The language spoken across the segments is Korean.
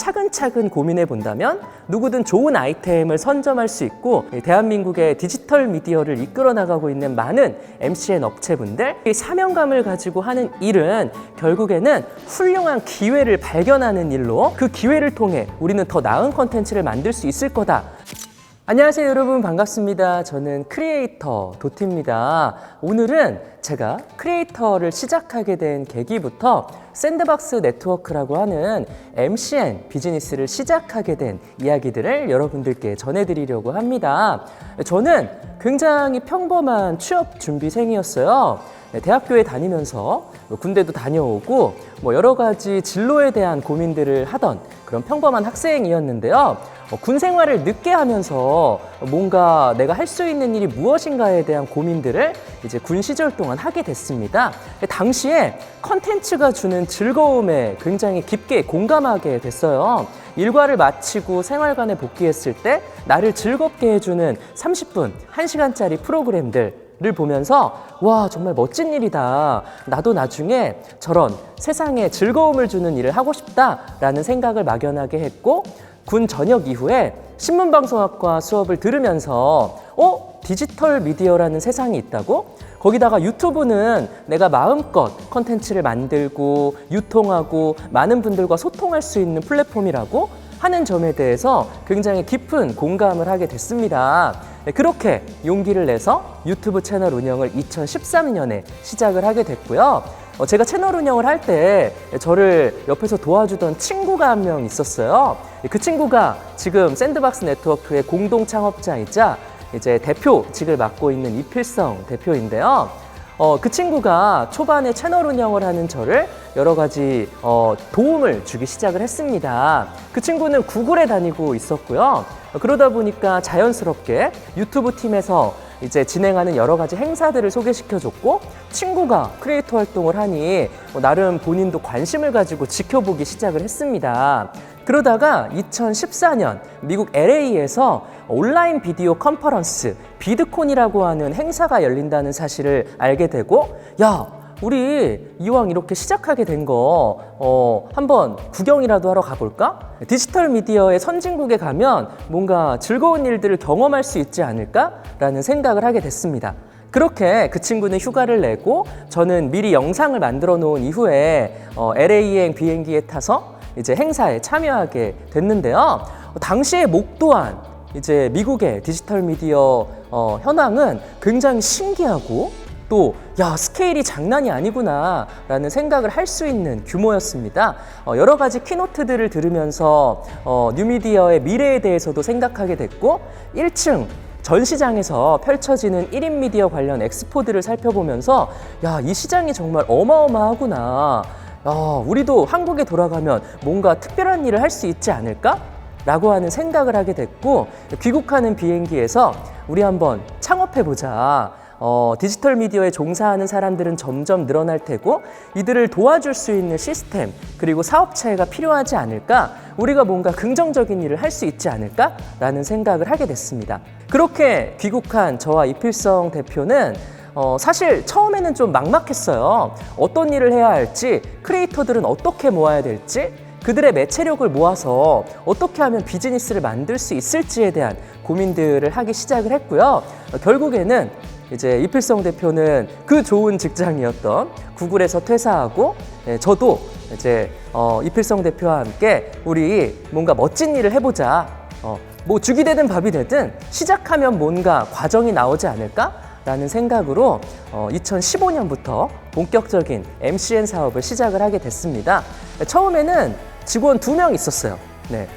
차근차근 고민해 본다면 누구든 좋은 아이템을 선점할 수 있고 대한민국의 디지털 미디어를 이끌어 나가고 있는 많은 MCN 업체분들, 이 사명감을 가지고 하는 일은 결국에는 훌륭한 기회를 발견하는 일로 그 기회를 통해 우리는 더 나은 컨텐츠를 만들 수 있을 거다. 안녕하세요 여러분, 반갑습니다. 저는 크리에이터 도티입니다. 오늘은 제가 크리에이터를 시작하게 된 계기부터 샌드박스 네트워크라고 하는 MCN 비즈니스를 시작하게 된 이야기들을 여러분들께 전해드리려고 합니다. 저는 굉장히 평범한 취업 준비생이었어요. 대학교에 다니면서 군대도 다녀오고 여러 가지 진로에 대한 고민들을 하던 그런 평범한 학생이었는데요. 군 생활을 늦게 하면서 뭔가 내가 할 수 있는 일이 무엇인가에 대한 고민들을 이제 군 시절 동안 하게 됐습니다. 당시에 컨텐츠가 주는 즐거움에 굉장히 깊게 공감하게 됐어요. 일과를 마치고 생활관에 복귀했을 때 나를 즐겁게 해주는 30분, 1시간짜리 프로그램들 를 보면서 와, 정말 멋진 일이다. 나도 나중에 저런 세상에 즐거움을 주는 일을 하고 싶다라는 생각을 막연하게 했고, 군 전역 이후에 신문방송학과 수업을 들으면서 디지털 미디어라는 세상이 있다고? 거기다가 유튜브는 내가 마음껏 컨텐츠를 만들고 유통하고 많은 분들과 소통할 수 있는 플랫폼이라고 하는 점에 대해서 굉장히 깊은 공감을 하게 됐습니다. 그렇게 용기를 내서 유튜브 채널 운영을 2013년에 시작을 하게 됐고요. 제가 채널 운영을 할 때 저를 옆에서 도와주던 친구가 한 명 있었어요. 그 친구가 지금 샌드박스 네트워크의 공동 창업자이자 이제 대표직을 맡고 있는 이필성 대표인데요. 그 친구가 초반에 채널 운영을 하는 저를 여러 가지 도움을 주기 시작을 했습니다. 그 친구는 구글에 다니고 있었고요. 그러다 보니까 자연스럽게 유튜브 팀에서 이제 진행하는 여러 가지 행사들을 소개시켜줬고, 친구가 크리에이터 활동을 하니 나름 본인도 관심을 가지고 지켜보기 시작을 했습니다. 그러다가 2014년 미국 LA에서 온라인 비디오 컨퍼런스 비드콘이라고 하는 행사가 열린다는 사실을 알게 되고, 야, 우리 이왕 이렇게 시작하게 된 거 한번 구경이라도 하러 가볼까? 디지털 미디어의 선진국에 가면 뭔가 즐거운 일들을 경험할 수 있지 않을까라는 생각을 하게 됐습니다. 그렇게 그 친구는 휴가를 내고 저는 미리 영상을 만들어 놓은 이후에 LA행 비행기에 타서 이제 행사에 참여하게 됐는데요. 당시의 목도한 이제 미국의 디지털 미디어 현황은 굉장히 신기하고 또 스케일이 장난이 아니구나 라는 생각을 할 수 있는 규모였습니다. 여러 가지 키노트들을 들으면서 뉴미디어의 미래에 대해서도 생각하게 됐고, 1층 전시장에서 펼쳐지는 1인 미디어 관련 엑스포들을 살펴보면서 이 시장이 정말 어마어마하구나. 우리도 한국에 돌아가면 뭔가 특별한 일을 할 수 있지 않을까? 라고 하는 생각을 하게 됐고, 귀국하는 비행기에서 우리 한번 창업해보자. 디지털 미디어에 종사하는 사람들은 점점 늘어날 테고 이들을 도와줄 수 있는 시스템 그리고 사업체가 필요하지 않을까? 우리가 뭔가 긍정적인 일을 할 수 있지 않을까? 라는 생각을 하게 됐습니다. 그렇게 귀국한 저와 이필성 대표는 사실 처음에는 좀 막막했어요. 어떤 일을 해야 할지, 크리에이터들은 어떻게 모아야 될지, 그들의 매체력을 모아서 어떻게 하면 비즈니스를 만들 수 있을지에 대한 고민들을 하기 시작을 했고요. 결국에는 이제 이필성 대표는 그 좋은 직장이었던 구글에서 퇴사하고, 저도 이제 이필성 대표와 함께 우리 뭔가 멋진 일을 해보자. 뭐 죽이 되든 밥이 되든 시작하면 뭔가 과정이 나오지 않을까라는 생각으로 2015년부터 본격적인 MCN 사업을 시작을 하게 됐습니다. 처음에는 직원 2명 있었어요.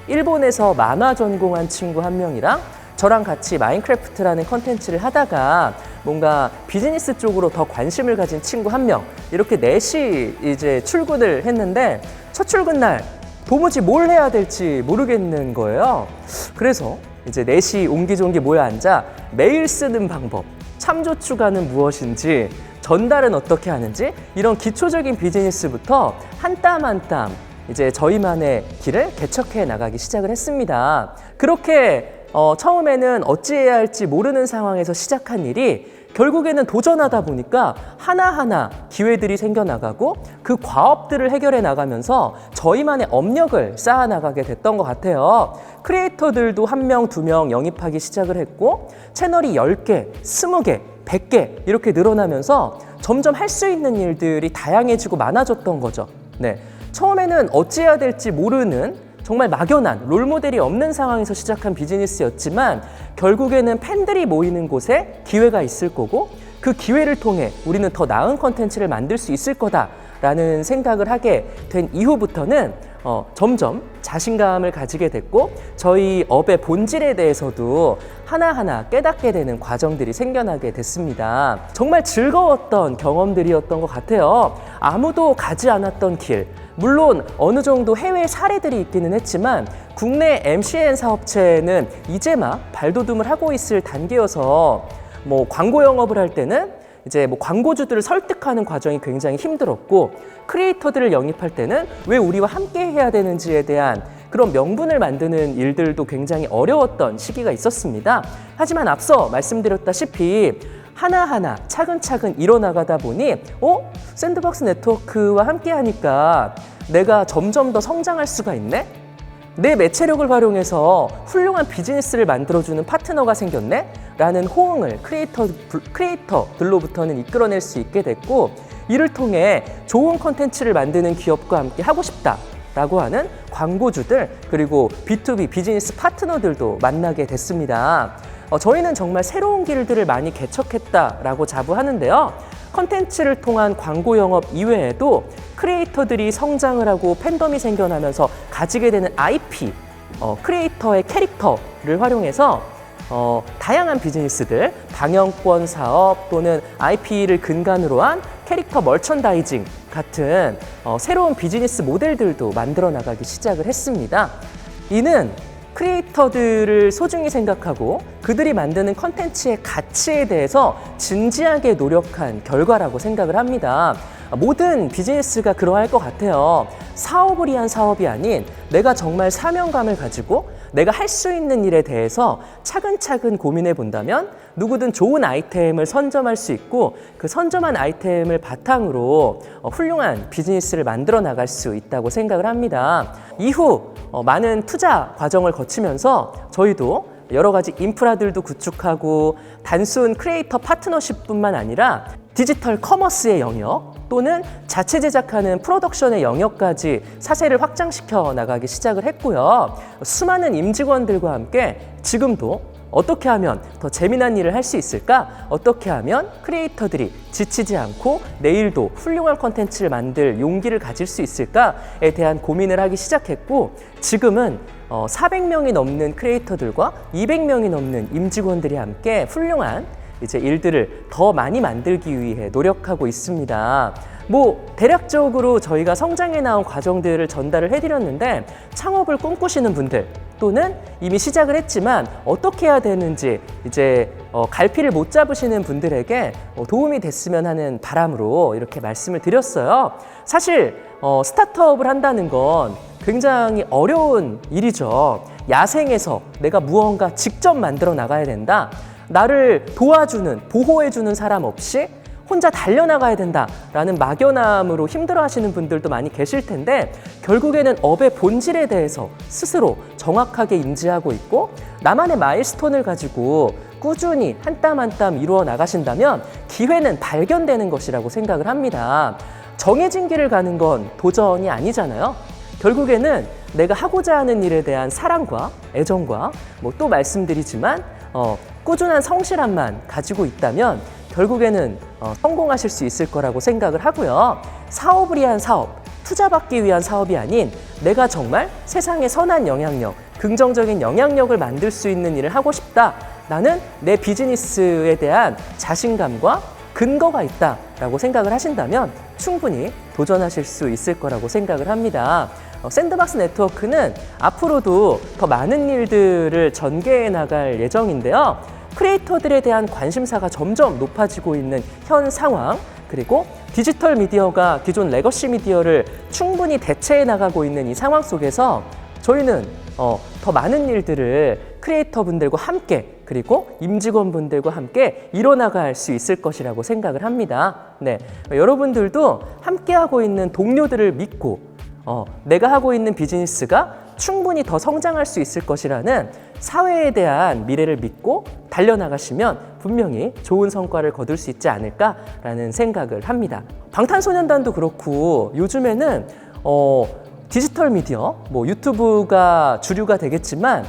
일본에서 만화 전공한 친구 1명이랑 저랑 같이 마인크래프트라는 컨텐츠를 하다가 뭔가 비즈니스 쪽으로 더 관심을 가진 친구 1명, 이렇게 넷이 이제 출근을 했는데 첫 출근 날 도무지 뭘 해야 될지 모르겠는 거예요. 그래서 이제 넷이 옹기종기 모여 앉아 메일 쓰는 방법, 참조 추가는 무엇인지, 전달은 어떻게 하는지, 이런 기초적인 비즈니스부터 한 땀 한 땀 이제 저희만의 길을 개척해 나가기 시작을 했습니다. 그렇게 처음에는 어찌해야 할지 모르는 상황에서 시작한 일이 결국에는 도전하다 보니까 하나하나 기회들이 생겨나가고 그 과업들을 해결해 나가면서 저희만의 업력을 쌓아나가게 됐던 것 같아요. 크리에이터들도 1명, 2명 영입하기 시작을 했고 채널이 10개, 20개, 100개 이렇게 늘어나면서 점점 할 수 있는 일들이 다양해지고 많아졌던 거죠. 네. 처음에는 어찌해야 될지 모르는 정말 막연한 롤모델이 없는 상황에서 시작한 비즈니스였지만 결국에는 팬들이 모이는 곳에 기회가 있을 거고 그 기회를 통해 우리는 더 나은 컨텐츠를 만들 수 있을 거다라는 생각을 하게 된 이후부터는 점점 자신감을 가지게 됐고 저희 업의 본질에 대해서도 하나하나 깨닫게 되는 과정들이 생겨나게 됐습니다. 정말 즐거웠던 경험들이었던 것 같아요. 아무도 가지 않았던 길, 물론 어느 정도 해외 사례들이 있기는 했지만 국내 MCN 사업체는 이제 막 발돋움을 하고 있을 단계여서 광고 영업을 할 때는 이제 광고주들을 설득하는 과정이 굉장히 힘들었고 크리에이터들을 영입할 때는 왜 우리와 함께 해야 되는지에 대한 그런 명분을 만드는 일들도 굉장히 어려웠던 시기가 있었습니다. 하지만 앞서 말씀드렸다시피 하나하나 차근차근 일어나가다 보니 샌드박스 네트워크와 함께 하니까 내가 점점 더 성장할 수가 있네? 내 매체력을 활용해서 훌륭한 비즈니스를 만들어주는 파트너가 생겼네? 라는 호응을 크리에이터들로부터는 이끌어낼 수 있게 됐고 이를 통해 좋은 콘텐츠를 만드는 기업과 함께 하고 싶다 라고 하는 광고주들 그리고 B2B 비즈니스 파트너들도 만나게 됐습니다. 저희는 정말 새로운 길들을 많이 개척했다라고 자부하는데요. 컨텐츠를 통한 광고 영업 이외에도 크리에이터들이 성장을 하고 팬덤이 생겨나면서 가지게 되는 IP, 크리에이터의 캐릭터를 활용해서 다양한 비즈니스들, 방영권 사업 또는 IP를 근간으로 한 캐릭터 머천다이징 같은 새로운 비즈니스 모델들도 만들어 나가기 시작을 했습니다. 이는 크리에이터들을 소중히 생각하고 그들이 만드는 컨텐츠의 가치에 대해서 진지하게 노력한 결과라고 생각을 합니다. 모든 비즈니스가 그러할 것 같아요. 사업을 위한 사업이 아닌 내가 정말 사명감을 가지고 내가 할 수 있는 일에 대해서 차근차근 고민해 본다면 누구든 좋은 아이템을 선점할 수 있고 그 선점한 아이템을 바탕으로 훌륭한 비즈니스를 만들어 나갈 수 있다고 생각을 합니다. 이후 많은 투자 과정을 거치면서 저희도 여러 가지 인프라들도 구축하고 단순 크리에이터 파트너십뿐만 아니라 디지털 커머스의 영역 또는 자체 제작하는 프로덕션의 영역까지 사세를 확장시켜 나가기 시작을 했고요. 수많은 임직원들과 함께 지금도 어떻게 하면 더 재미난 일을 할 수 있을까? 어떻게 하면 크리에이터들이 지치지 않고 내일도 훌륭한 콘텐츠를 만들 용기를 가질 수 있을까에 대한 고민을 하기 시작했고 지금은 400명이 넘는 크리에이터들과 200명이 넘는 임직원들이 함께 훌륭한 이제 일들을 더 많이 만들기 위해 노력하고 있습니다. 대략적으로 저희가 성장해 나온 과정들을 전달을 해드렸는데 창업을 꿈꾸시는 분들 또는 이미 시작을 했지만 어떻게 해야 되는지 이제 갈피를 못 잡으시는 분들에게 도움이 됐으면 하는 바람으로 이렇게 말씀을 드렸어요. 사실 스타트업을 한다는 건 굉장히 어려운 일이죠. 야생에서 내가 무언가 직접 만들어 나가야 된다. 나를 도와주는, 보호해주는 사람 없이 혼자 달려나가야 된다라는 막연함으로 힘들어하시는 분들도 많이 계실 텐데 결국에는 업의 본질에 대해서 스스로 정확하게 인지하고 있고 나만의 마일스톤을 가지고 꾸준히 한 땀 한 땀 이루어 나가신다면 기회는 발견되는 것이라고 생각을 합니다. 정해진 길을 가는 건 도전이 아니잖아요. 결국에는 내가 하고자 하는 일에 대한 사랑과 애정과 또 말씀드리지만 꾸준한 성실함만 가지고 있다면 결국에는 성공하실 수 있을 거라고 생각을 하고요. 사업을 위한 사업, 투자받기 위한 사업이 아닌 내가 정말 세상에 선한 영향력, 긍정적인 영향력을 만들 수 있는 일을 하고 싶다. 나는 내 비즈니스에 대한 자신감과 근거가 있다라고 생각을 하신다면 충분히 도전하실 수 있을 거라고 생각을 합니다. 샌드박스 네트워크는 앞으로도 더 많은 일들을 전개해 나갈 예정인데요. 크리에이터들에 대한 관심사가 점점 높아지고 있는 현 상황, 그리고 디지털 미디어가 기존 레거시 미디어를 충분히 대체해 나가고 있는 이 상황 속에서 저희는 더 많은 일들을 크리에이터 분들과 함께 그리고 임직원 분들과 함께 이뤄나갈 수 있을 것이라고 생각을 합니다. 네, 여러분들도 함께하고 있는 동료들을 믿고 내가 하고 있는 비즈니스가 충분히 더 성장할 수 있을 것이라는 사회에 대한 미래를 믿고 달려나가시면 분명히 좋은 성과를 거둘 수 있지 않을까라는 생각을 합니다. 방탄소년단도 그렇고 요즘에는 디지털 미디어, 유튜브가 주류가 되겠지만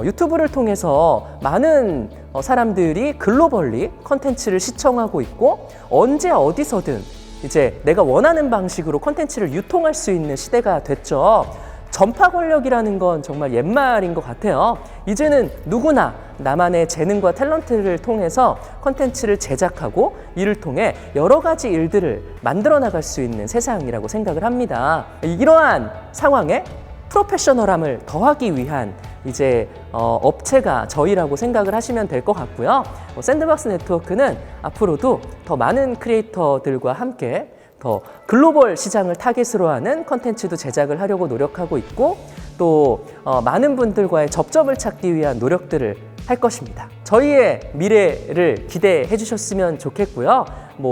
유튜브를 통해서 많은 사람들이 글로벌리 컨텐츠를 시청하고 있고 언제 어디서든 이제 내가 원하는 방식으로 컨텐츠를 유통할 수 있는 시대가 됐죠. 전파 권력이라는 건 정말 옛말인 것 같아요. 이제는 누구나 나만의 재능과 탤런트를 통해서 컨텐츠를 제작하고 이를 통해 여러 가지 일들을 만들어 나갈 수 있는 세상이라고 생각을 합니다. 이러한 상황에 프로페셔널함을 더하기 위한 이제 업체가 저희라고 생각을 하시면 될 것 같고요. 샌드박스 네트워크는 앞으로도 더 많은 크리에이터들과 함께 더 글로벌 시장을 타깃으로 하는 컨텐츠도 제작을 하려고 노력하고 있고 또 많은 분들과의 접점을 찾기 위한 노력들을 할 것입니다. 저희의 미래를 기대해 주셨으면 좋겠고요.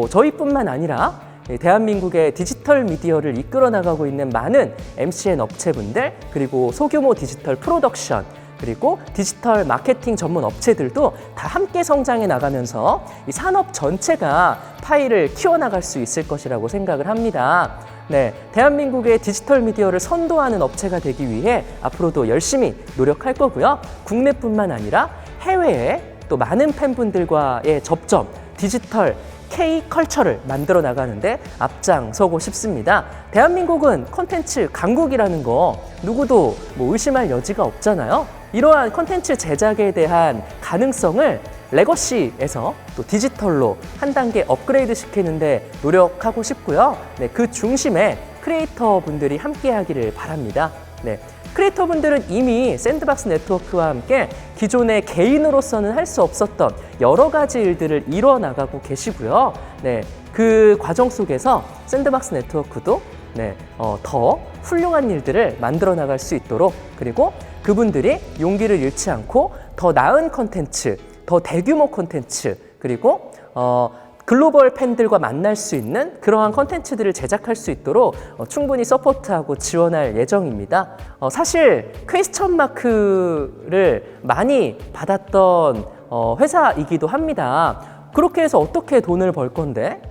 저희뿐만 아니라 대한민국의 디지털 미디어를 이끌어 나가고 있는 많은 MCN 업체분들 그리고 소규모 디지털 프로덕션 그리고 디지털 마케팅 전문 업체들도 다 함께 성장해 나가면서 이 산업 전체가 파이를 키워나갈 수 있을 것이라고 생각을 합니다. 네, 대한민국의 디지털 미디어를 선도하는 업체가 되기 위해 앞으로도 열심히 노력할 거고요. 국내뿐만 아니라 해외에 또 많은 팬분들과의 접점, 디지털 K-컬처를 만들어 나가는데 앞장서고 싶습니다. 대한민국은 콘텐츠 강국이라는 거 누구도 의심할 여지가 없잖아요. 이러한 콘텐츠 제작에 대한 가능성을 레거시에서 또 디지털로 한 단계 업그레이드 시키는데 노력하고 싶고요. 네, 그 중심에 크리에이터 분들이 함께 하기를 바랍니다. 네, 크리에이터 분들은 이미 샌드박스 네트워크와 함께 기존의 개인으로서는 할 수 없었던 여러 가지 일들을 이뤄 나가고 계시고요. 네, 그 과정 속에서 샌드박스 네트워크도 더 훌륭한 일들을 만들어 나갈 수 있도록 그리고 그분들이 용기를 잃지 않고 더 나은 컨텐츠, 더 대규모 컨텐츠 그리고 글로벌 팬들과 만날 수 있는 그러한 컨텐츠들을 제작할 수 있도록 충분히 서포트하고 지원할 예정입니다. 사실 퀘스천 마크를 많이 받았던 회사이기도 합니다. 그렇게 해서 어떻게 돈을 벌 건데?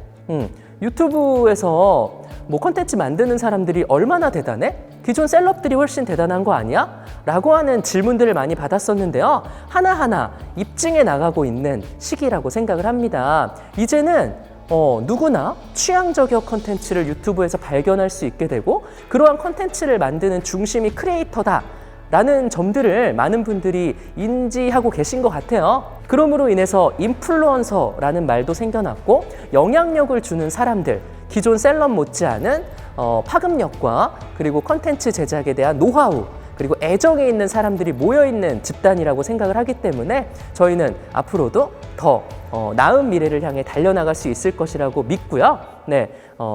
유튜브에서 컨텐츠 만드는 사람들이 얼마나 대단해? 기존 셀럽들이 훨씬 대단한 거 아니야? 라고 하는 질문들을 많이 받았었는데요. 하나하나 입증해 나가고 있는 시기라고 생각을 합니다. 이제는 누구나 취향 저격 컨텐츠를 유튜브에서 발견할 수 있게 되고 그러한 컨텐츠를 만드는 중심이 크리에이터다 라는 점들을 많은 분들이 인지하고 계신 것 같아요. 그러므로 인해서 인플루언서라는 말도 생겨났고 영향력을 주는 사람들, 기존 셀럽 못지않은 파급력과 그리고 컨텐츠 제작에 대한 노하우 그리고 애정에 있는 사람들이 모여있는 집단이라고 생각을 하기 때문에 저희는 앞으로도 더 나은 미래를 향해 달려나갈 수 있을 것이라고 믿고요. 네,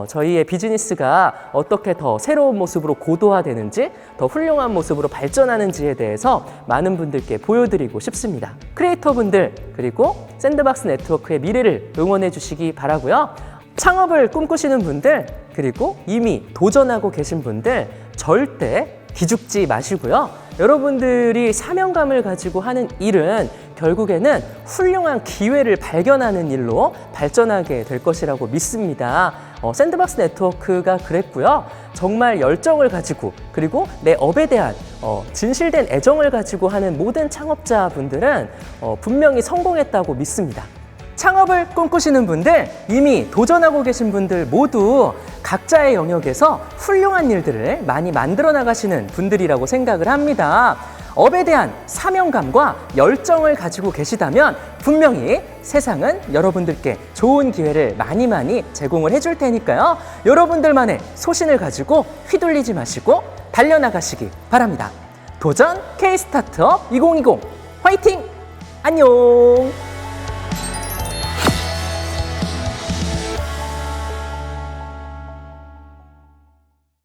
저희의 비즈니스가 어떻게 더 새로운 모습으로 고도화되는지 더 훌륭한 모습으로 발전하는지에 대해서 많은 분들께 보여드리고 싶습니다. 크리에이터 분들 그리고 샌드박스 네트워크의 미래를 응원해 주시기 바라고요. 창업을 꿈꾸시는 분들 그리고 이미 도전하고 계신 분들 절대 기죽지 마시고요. 여러분들이 사명감을 가지고 하는 일은 결국에는 훌륭한 기회를 발견하는 일로 발전하게 될 것이라고 믿습니다. 샌드박스 네트워크가 그랬고요. 정말 열정을 가지고 그리고 내 업에 대한 진실된 애정을 가지고 하는 모든 창업자분들은 분명히 성공했다고 믿습니다. 창업을 꿈꾸시는 분들, 이미 도전하고 계신 분들 모두 각자의 영역에서 훌륭한 일들을 많이 만들어 나가시는 분들이라고 생각을 합니다. 업에 대한 사명감과 열정을 가지고 계시다면 분명히 세상은 여러분들께 좋은 기회를 많이 제공을 해줄 테니까요. 여러분들만의 소신을 가지고 휘둘리지 마시고 달려나가시기 바랍니다. 도전 K 스타트업 2020 화이팅! 안녕!